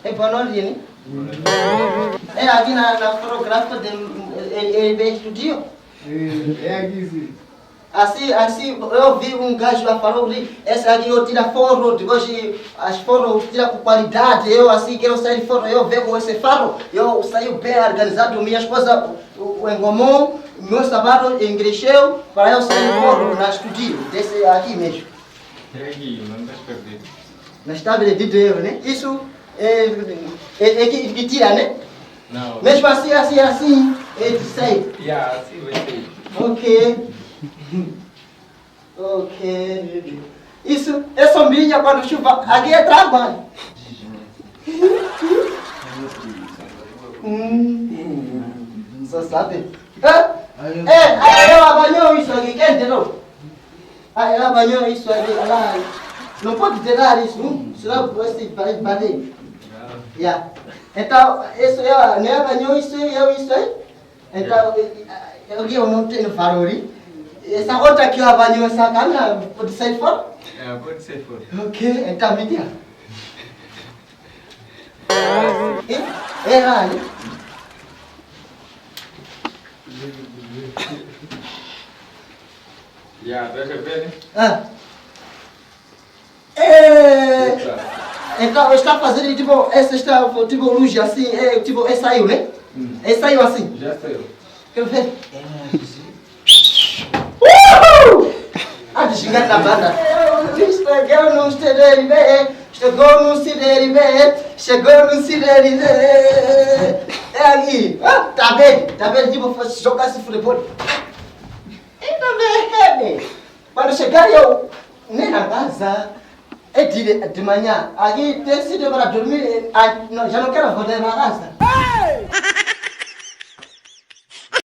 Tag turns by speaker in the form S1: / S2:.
S1: É Bonorini. É aqui na fotográfica ele estudou.
S2: É aqui sim.
S1: Assim, eu vi um gajo lá falou que essa aqui eu tiro foto, depois as fotos eu tiro com qualidade, eu assim quero sair foto, eu vejo com esse faro, eu saio bem organizado, minhas coisas em comum, meus sapatos engrexeu, para eu sair foto na estúdio, desse aqui mesmo.
S3: É aqui, não está perdido.
S1: Na estável de Deus, né? Isso é que tira, né?
S3: Não.
S1: Mesmo assim, é de sair.
S3: Yeah, assim vai ser.
S1: Ok. Ok. Isso é sombrinha quando chuva. Aqui é trabalho. Só sabe. Aí ela banhou isso aqui, quem entendeu? Aí ela banhou isso aqui, ela não pode tirar isso, senão você vai bater. Yeah. Então, isso ela nem banhou isso aí. Então, eu não tenho valor. Essa outra aqui ela banhou essa câmera, pode sair fora?
S3: É, pode ser fora.
S1: Ok, então me diga. É lá, né?
S3: Yeah, tá vendo?
S1: Então está fazendo tipo, essa está tipo luz assim, tipo, saiu, né? Saiu assim.
S3: Já saiu.
S1: Quero ver. Ah, de xingar na banda. Chegou no CDRB, chegou no CDRB, chegou no CDRB. É ali. Tá bem, tipo, jogar esse futebol. Então, bem. Quando chegar eu, nem na casa, é de manhã. Aqui tem sido para dormir, já não quero voltar para casa.